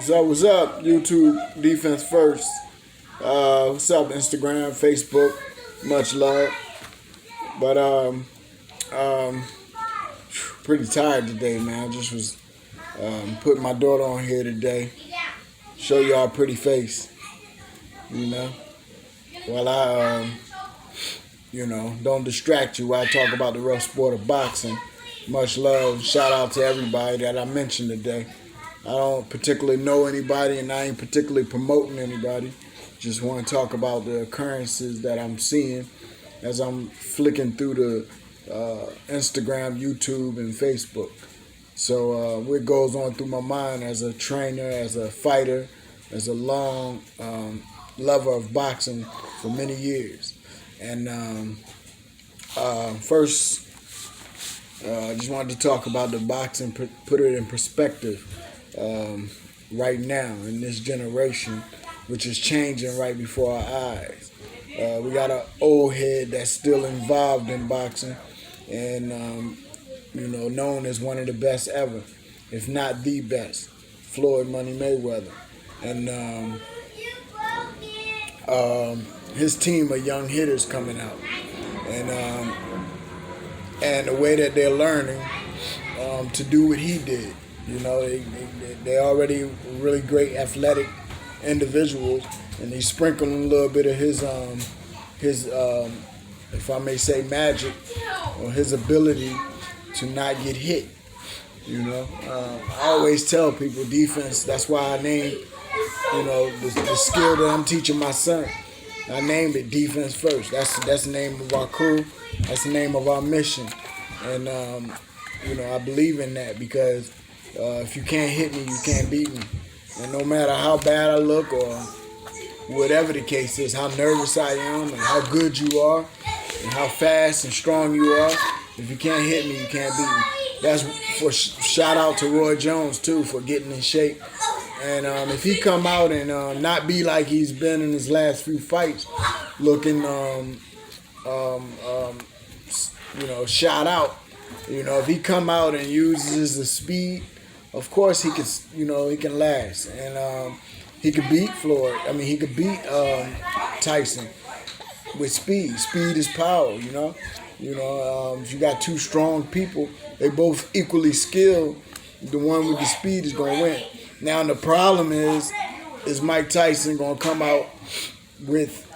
What's up, YouTube? Defense first. What's up, Instagram, Facebook? Much love. But pretty tired today, man. I just was putting my daughter on here today. Show y'all a pretty face, While I don't distract you while I talk about the rough sport of boxing. Much love. Shout out to everybody that I mentioned today. I don't particularly know anybody, and I ain't particularly promoting anybody. Just want to talk about the occurrences that I'm seeing as I'm flicking through the Instagram, YouTube, and Facebook. So what goes on through my mind as a trainer, as a fighter, as a long lover of boxing for many years. And first, I just wanted to talk about the boxing, put it in perspective. Right now in this generation, which is changing right before our eyes. We got an old head that's still involved in boxing and, known as one of the best ever, if not the best, Floyd Money Mayweather. And his team of young hitters coming out. And the way that they're learning to do what he did. They're already really great athletic individuals, and he's sprinkling a little bit of his if I may say, magic, or his ability to not get hit. I always tell people defense. That's why I named, the skill that I'm teaching my son. I named it Defense First. That's the name of our crew. That's the name of our mission, and I believe in that because. If you can't hit me, you can't beat me. And no matter how bad I look or whatever the case is, how nervous I am and how good you are and how fast and strong you are, if you can't hit me, you can't beat me. That's for shout out to Roy Jones, too, for getting in shape. And if he come out and not be like he's been in his last few fights, looking, shot out, if he come out and uses the speed, of course he can, he can last, and he could beat Floyd. I mean, he could beat Tyson with speed. Speed is power, if you got two strong people, they both equally skilled. The one with the speed is gonna win. Now the problem is Mike Tyson gonna come out with,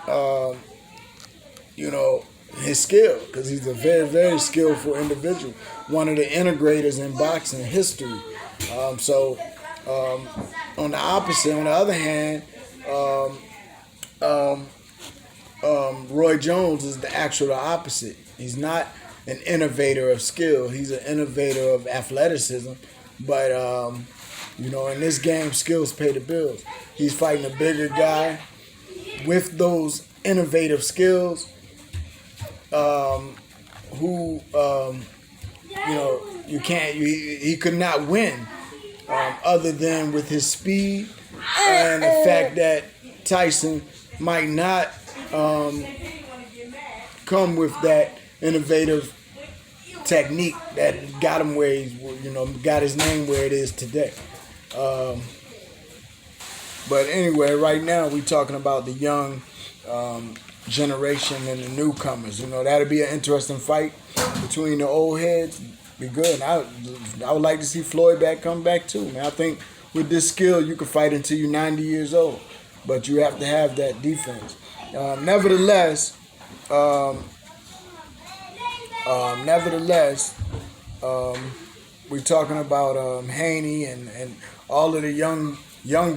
his skill, because he's a very, very skillful individual, one of the integrators in boxing history. On the other hand, Roy Jones is the actual opposite. He's not an innovator of skill. He's an innovator of athleticism. But, in this game, skills pay the bills. He's fighting a bigger guy with those innovative skills he could not win other than with his speed and the fact that Tyson might not come with that innovative technique that got him where he's, got his name where it is today. But anyway, right now we're talking about the young generation and the newcomers. That'll be an interesting fight between the old heads. Be good. I would like to see Floyd come back too, man. I think with this skill you can fight until you're 90 years old, but you have to have that defense. Nevertheless, we're talking about Haney and all of the young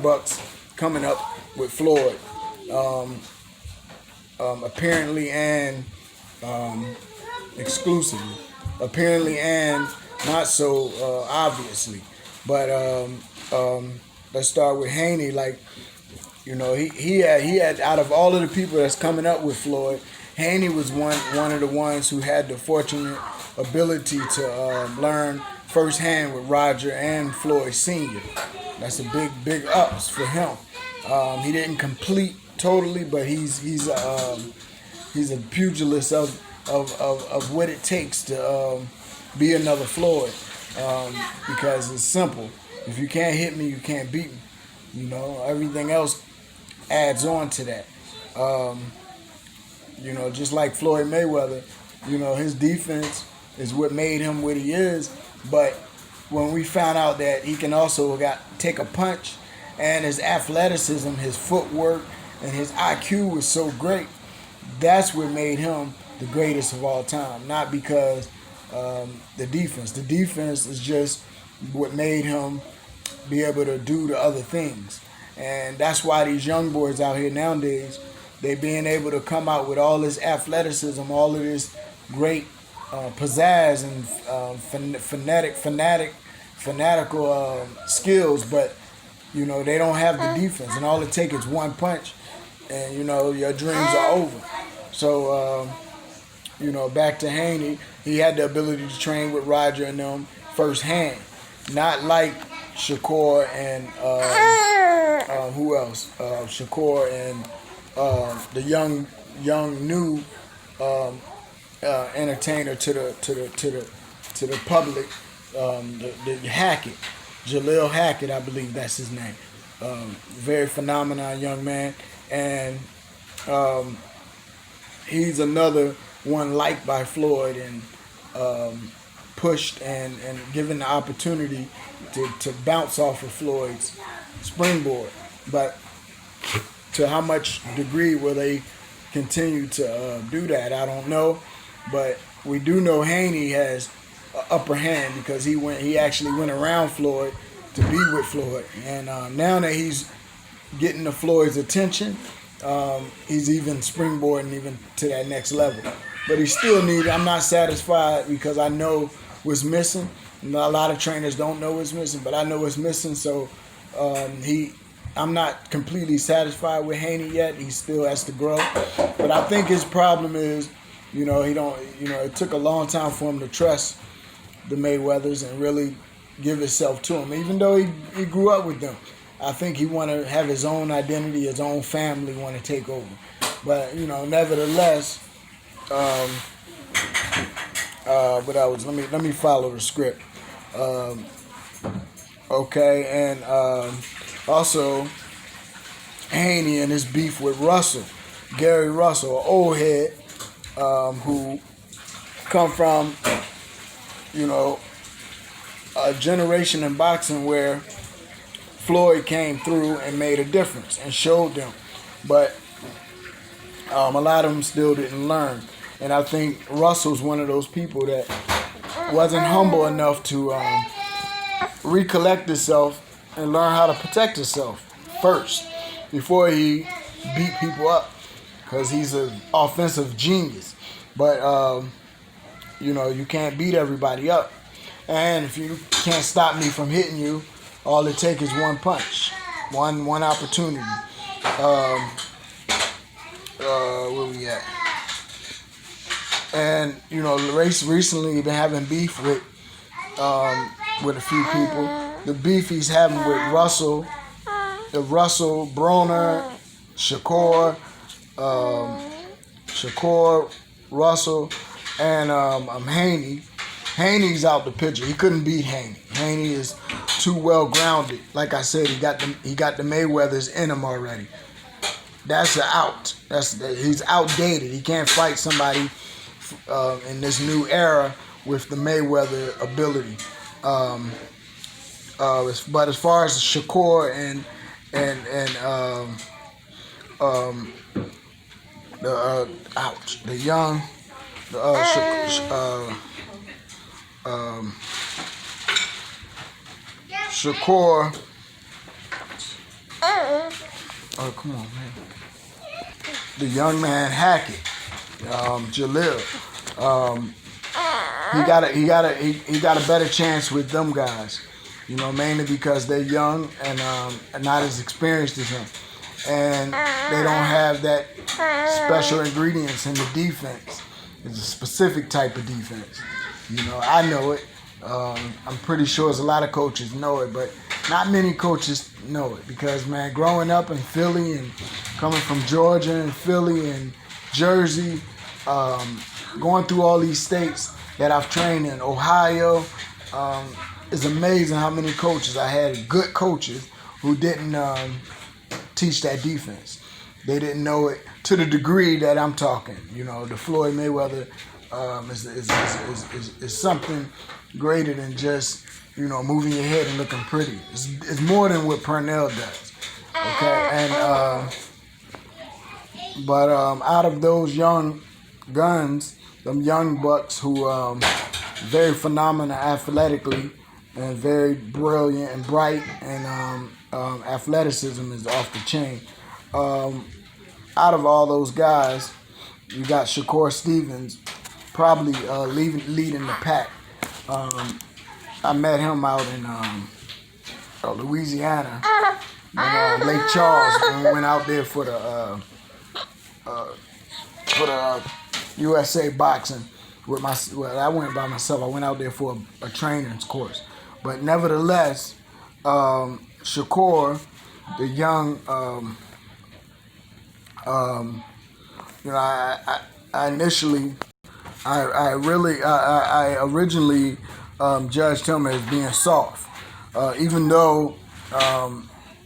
bucks coming up with Floyd. Apparently and exclusively. Apparently and not so obviously. But let's start with Haney. He had out of all of the people that's coming up with Floyd, Haney was one of the ones who had the fortunate ability to learn firsthand with Roger and Floyd Sr. That's a big ups for him. He didn't complete totally, but he's a pugilist of what it takes to be another Floyd, because it's simple. If you can't hit me, you can't beat me. Everything else adds on to that. Just like Floyd Mayweather, his defense is what made him what he is. But when we found out that he can also take a punch, and his athleticism, his footwork, and his IQ was so great, that's what made him the greatest of all time. Not because the defense. The defense is just what made him be able to do the other things. And that's why these young boys out here nowadays, they being able to come out with all this athleticism, all of this great pizzazz and fanatical skills, but they don't have the defense, and all it takes is one punch, and your dreams are over. So back to Haney, he had the ability to train with Roger and them firsthand, not like Shakur and who else? Shakur and the young new entertainer to the public, the Hackett, Jaleel Hackett, I believe that's his name. Very phenomenal young man, and he's another one liked by Floyd and pushed and given the opportunity to bounce off of Floyd's springboard. But to how much degree will they continue to do that, I don't know. But we do know Haney has an upper hand because he actually went around Floyd to be with Floyd, and now that he's getting to Floyd's attention, he's even springboarding even to that next level. But he still needs. I'm not satisfied because I know what's missing. A lot of trainers don't know what's missing, but I know what's missing. So I'm not completely satisfied with Haney yet. He still has to grow. But I think his problem is, he don't. It took a long time for him to trust the Mayweathers and really give himself to them. Even though he grew up with them, I think he want to have his own identity, his own family want to take over. But nevertheless, what else? Let me follow the script. Okay, and also Haney and his beef with Russell, Gary Russell, an old head, who come from a generation in boxing where Floyd came through and made a difference and showed them, but a lot of them still didn't learn. And I think Russell's one of those people that wasn't humble enough to recollect himself and learn how to protect himself first before he beat people up, because he's an offensive genius. But you can't beat everybody up, and if you can't stop me from hitting you, all it takes is one punch, one opportunity. Where we at? And recently been having beef with a few people. The beef he's having with Russell, Broner, Shakur, Russell, and Haney. Haney's out the picture. He couldn't beat Haney. Haney is too well grounded. Like I said, he got the Mayweathers in him already. That's an out. He's outdated. He can't fight somebody in this new era with the Mayweather ability. But as far as Shakur and the young Shakur. Oh, come on, man. The young man Hackett, Jaleel. He got a better chance with them guys. Mainly because they're young and not as experienced as him, and they don't have that special ingredients in the defense. It's a specific type of defense. I know it. I'm pretty sure a lot of coaches know it, but not many coaches know it because, man, growing up in Philly and coming from Georgia and Philly and Jersey, going through all these states that I've trained in, Ohio, it's amazing how many coaches I had, good coaches who didn't teach that defense. They didn't know it to the degree that I'm talking. You know, the Floyd Mayweather is something greater than just, you know, moving your head and looking pretty. It's more than what Purnell does. Okay, and but out of those young guns, them young bucks who very phenomenal athletically and very brilliant and bright, and athleticism is off the chain. Out of all those guys, you got Shakur Stevens probably leading the pack. I met him out in Louisiana, in Lake Charles, when we went out there for the USA boxing. I went by myself. I went out there for a training course, but nevertheless, Shakur, the young, you know, I originally judged him as being soft, even though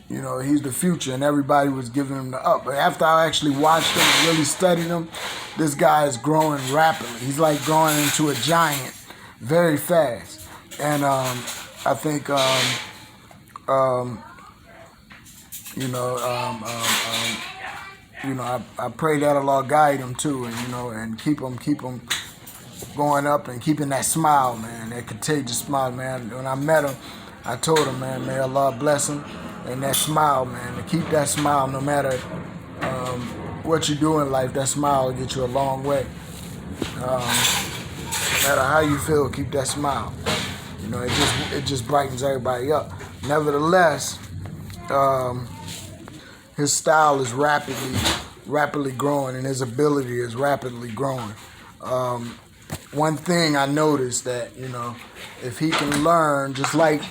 you know, he's the future and everybody was giving him the up. But after I actually watched him and really studied him, this guy is growing rapidly. He's like growing into a giant very fast. And I think, I pray that Allah guide him too, and, you know, and keep him going up and keeping that smile, man, that contagious smile, man. When I met him, I told him, man, may Allah bless him, and that smile, man, to keep that smile no matter what you do in life. That smile will get you a long way. No matter how you feel, keep that smile. You know, it just brightens everybody up. Nevertheless, his style is rapidly growing, and his ability is rapidly growing. One thing I noticed that, you know, if he can learn, just like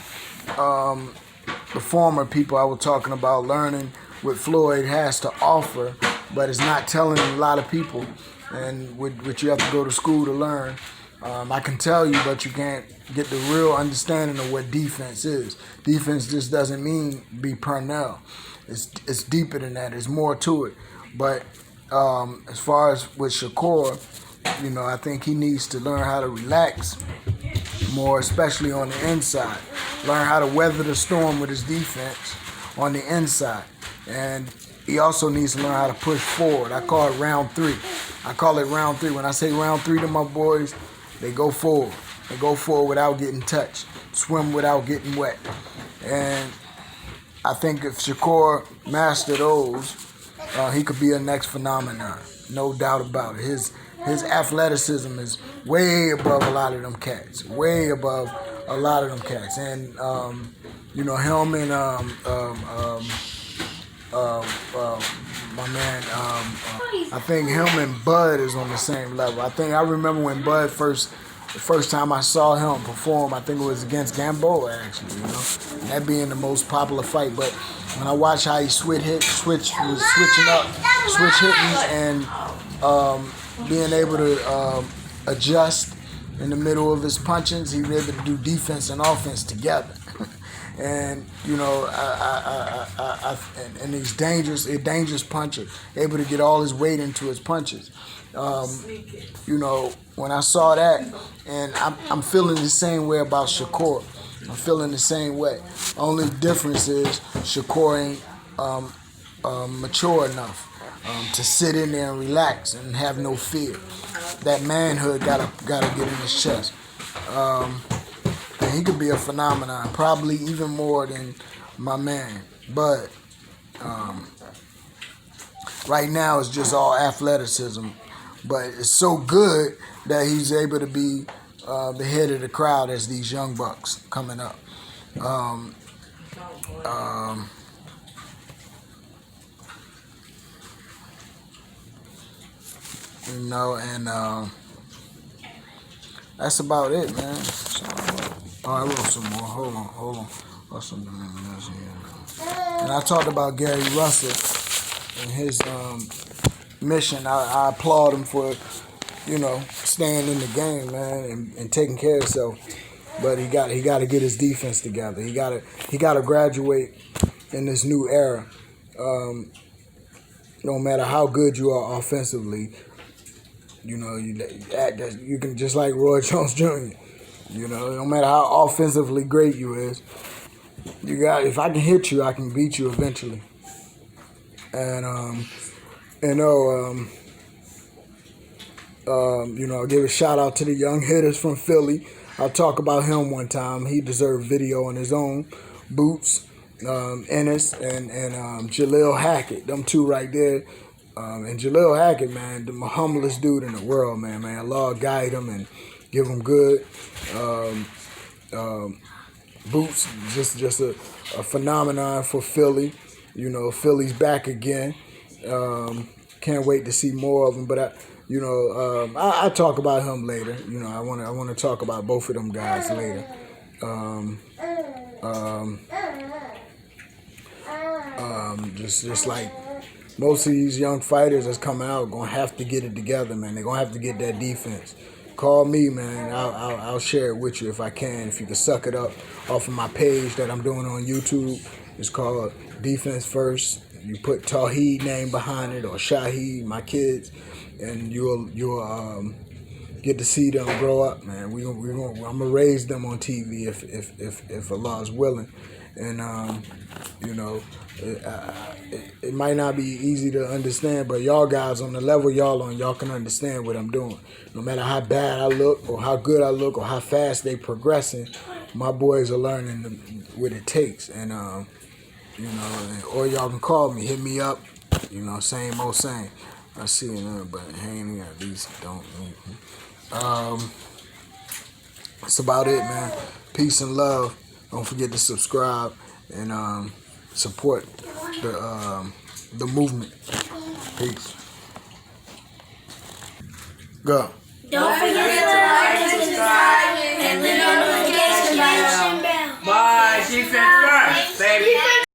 the former people I was talking about, learning what Floyd has to offer, but it's not telling a lot of people, and which you have to go to school to learn. I can tell you, but you can't get the real understanding of what defense is. Defense just doesn't mean be Purnell. It's deeper than that. There's more to it. But as far as with Shakur, you know, I think he needs to learn how to relax more, especially on the inside. Learn how to weather the storm with his defense on the inside. And he also needs to learn how to push forward. I call it round three. When I say round three to my boys, they go forward. They go forward without getting touched. Swim without getting wet. And I think if Shakur mastered those, he could be a next phenomenon. No doubt about it. His athleticism is way above a lot of them cats. Way above a lot of them cats. And, you know, him and my man, I think him and Bud is on the same level. I remember when Bud the first time I saw him perform, I think it was against Gamboa, actually, you know, and that being the most popular fight. But when I watched how he switch hitting and being able to adjust in the middle of his punches, he was able to do defense and offense together. And, you know, and he's a dangerous puncher, able to get all his weight into his punches. You know, when I saw that, and I'm feeling the same way about Shakur. I'm feeling the same way. Only difference is Shakur ain't mature enough to sit in there and relax and have no fear. That manhood gotta get in his chest. And he could be a phenomenon, probably even more than my man. But right now it's just all athleticism. But it's so good that he's able to be the head of the crowd as these young bucks coming up. You know, and that's about it, man. So, I wrote some more. Hold on. What's something else here? And I talked about Gary Russell and his mission. I applaud him for, you know, staying in the game, man, and taking care of himself. But he got to get his defense together. He got to graduate in this new era. No matter how good you are offensively, you know, you can, just like Roy Jones Jr. You know, no matter how offensively great you is, if I can hit you, I can beat you eventually. And I'll give a shout out to the young hitters from Philly. I'll talk about him one time. He deserved video on his own. Boots, Ennis, and Jaleel Hackett. Them two right there. And Jaleel Hackett, man, the humblest dude in the world, man. Allah guide him and give him good. Boots, just a phenomenon for Philly. You know, Philly's back again. Can't wait to see more of them. But I talk about him later. You know, I want to talk about both of them guys later. Just like most of these young fighters that's coming out, gonna have to get it together, man. They're gonna have to get that defense. Call me, man. I'll share it with you if I can. If you can suck it up off of my page that I'm doing on YouTube. It's called Defense First. You put Tawheed name behind it or Shaheed, my kids, and you'll get to see them grow up, man. I'm gonna raise them on TV if Allah is willing, and it might not be easy to understand, but y'all guys on the level y'all on, y'all can understand what I'm doing. No matter how bad I look or how good I look or how fast they progressing, my boys are learning what it takes, and or y'all can call me, hit me up, same old same. I see it, but hang at least don't. That's about it, man. Peace and love. Don't forget to subscribe and support the movement. Peace. Go. Don't forget